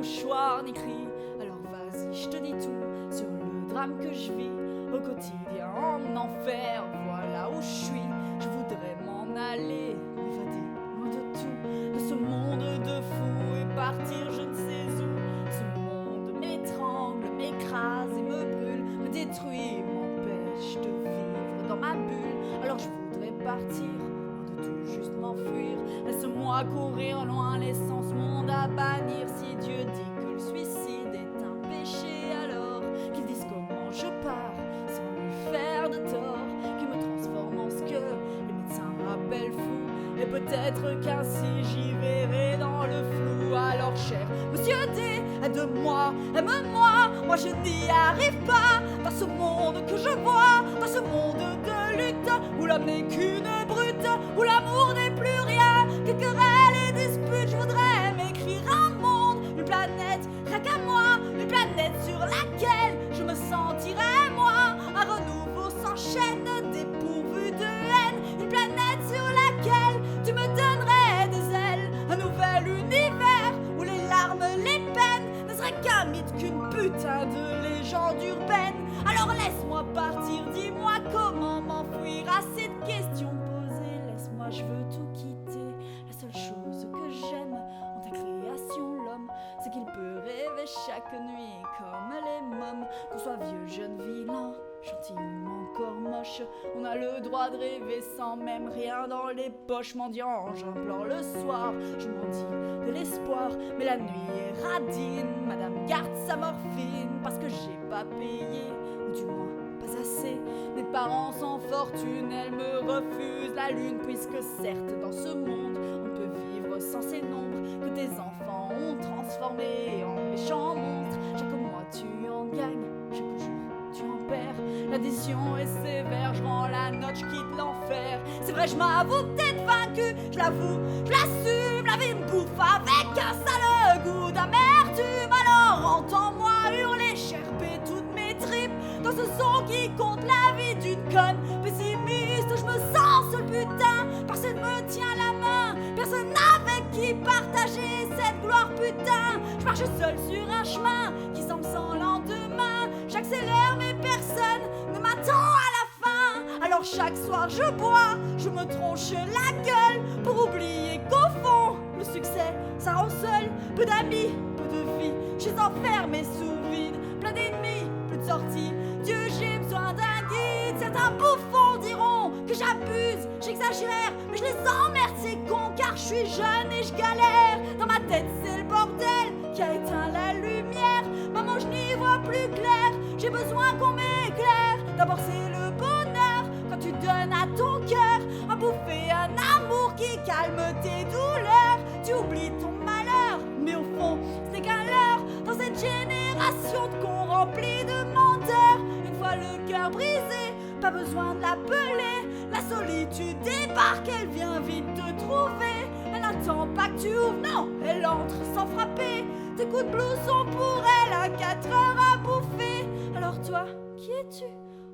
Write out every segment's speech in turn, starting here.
mouchoir ni cri. Alors vas-y, je te dis tout sur le drame que je vis au quotidien en enfer. Voilà où je suis, je voudrais m'en aller, m'évader loin de tout, de ce monde de fous et partir je ne sais où. Ce monde m'étrangle, m'écrase et me brûle, me détruit, m'empêche de vivre dans ma bulle. Alors je voudrais partir loin de tout, juste m'enfuir. Laisse-moi courir loin, laissant ce monde à bannir. Si Dieu dit que le suicide est un péché, alors qu'il dise comment je pars sans lui faire de tort, qu'il me transforme en ce que les médecins appellent fou. Et peut-être qu'ainsi j'y verrai dans le flou. Alors cher Monsieur D, aide-moi, aime-moi, moi je n'y arrive pas. Dans ce monde que je vois, dans ce monde de lutte, où l'homme n'est qu'une brute, où l'amour n'est plus rien, que querelles et disputes. Je voudrais m'écrire un monde, une planète, rien qu'à moi, une planète sur laquelle je me sentirais moi. Un renouveau sans chaîne, dépourvu de haine, une planète sur laquelle tu me donnerais des ailes. Un nouvel univers où les larmes, les peines ne seraient qu'un mythe, qu'une putain de légende urbaine. Alors laisse-moi partir, dis-moi comment m'enfuir à cette question posée. Laisse-moi, je veux tout quitter. La seule chose que j'aime en ta création, l'homme, c'est qu'il peut rêver chaque nuit comme les mômes. Qu'on soit vieux, jeune, vilain, gentil ou encore moche, on a le droit de rêver sans même rien dans les poches. Mendiant, j'implore le soir, je m'en dis de l'espoir, mais la nuit est radine. Madame garde sa morphine parce que j'ai pas payé, ou du moins pas assez. Mes parents sans fortune, elles me refusent la lune, puisque certes dans ce monde on peut vivre sans ces nombres que tes enfants ont transformés en méchants monstres. Chaque mois tu en gagnes, chaque jour tu en perds. L'addition est sévère, je rends la note, je quitte l'enfer. C'est vrai, je m'avoue peut-être vaincu, je l'avoue, je l'assume. La vie me bouffe avec un sale goût d'amertume. Alors entends-moi hurler, cherper toutes mes tripes dans ce son qui compte la vie d'une conne pessimiste. Je me sens seul, putain, personne me tient la main, personne avec qui partager cette gloire, putain. Je marche seul sur un chemin qui semble sans lendemain. J'accélère mais personne ne m'attend à la fin. Alors chaque soir je bois, je me tronche la gueule pour oublier qu'au fond le succès ça rend seul. Peu d'amis, peu de vie, je suis enfermé sous vide, plein d'ennemis, plus de sortie. Dieu, j'ai besoin d'un guide. Certains bouffons diront que j'abuse, j'exagère, mais je les emmerde ces cons, car je suis jeune et je galère. Dans ma tête c'est le bordel qui a éteint la lumière. Maman, je n'y vois plus clair, j'ai besoin qu'on m'éclaire. D'abord c'est le bonheur quand tu donnes à ton cœur à bouffer un amour qui calme tes douleurs. Tu oublies ton malheur, mais au fond ce n'est qu'un leurre dans cette génération de cons remplis de menteurs. Une fois le cœur brisé, pas besoin de l'appeler. La solitude débarque, elle vient vite te trouver. Elle n'attend pas que tu ouvres, non, elle entre sans frapper. Tes coups de blues sont pour elle à 4 heures à bouffer. Alors toi, qui es-tu?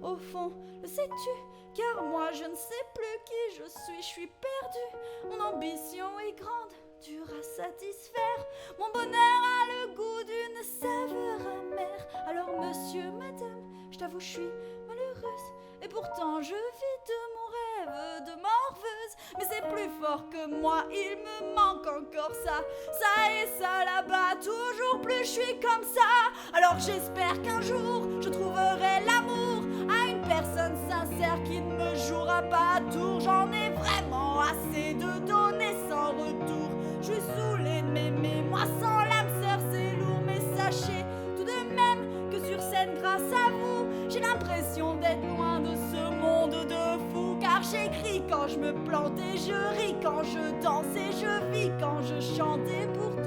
Au fond, le sais-tu? Car moi je ne sais plus qui je suis perdue. Mon ambition est grande, dure à satisfaire. Mon bonheur a le goût d'une saveur amère. Alors monsieur, madame, je t'avoue je suis malheureuse, et pourtant je vis de mon rêve de morveuse. Mais c'est plus fort que moi, il me manque encore ça et ça là-bas, toujours plus je suis comme ça. Alors j'espère qu'un jour je trouverai l'amour à une personne sincère qui ne me jouera pas à tour. J'en ai vraiment assez de donner sans retour. Je suis saoulée de m'aimer, moi sans l'âme sœur c'est lourd. Mais sachez tout de même que sur scène grâce à vous, j'ai l'impression d'être loin de ce monde de fous. Car j'écris quand je me plante et je ris quand je danse et je vis quand je chante. Et pourtant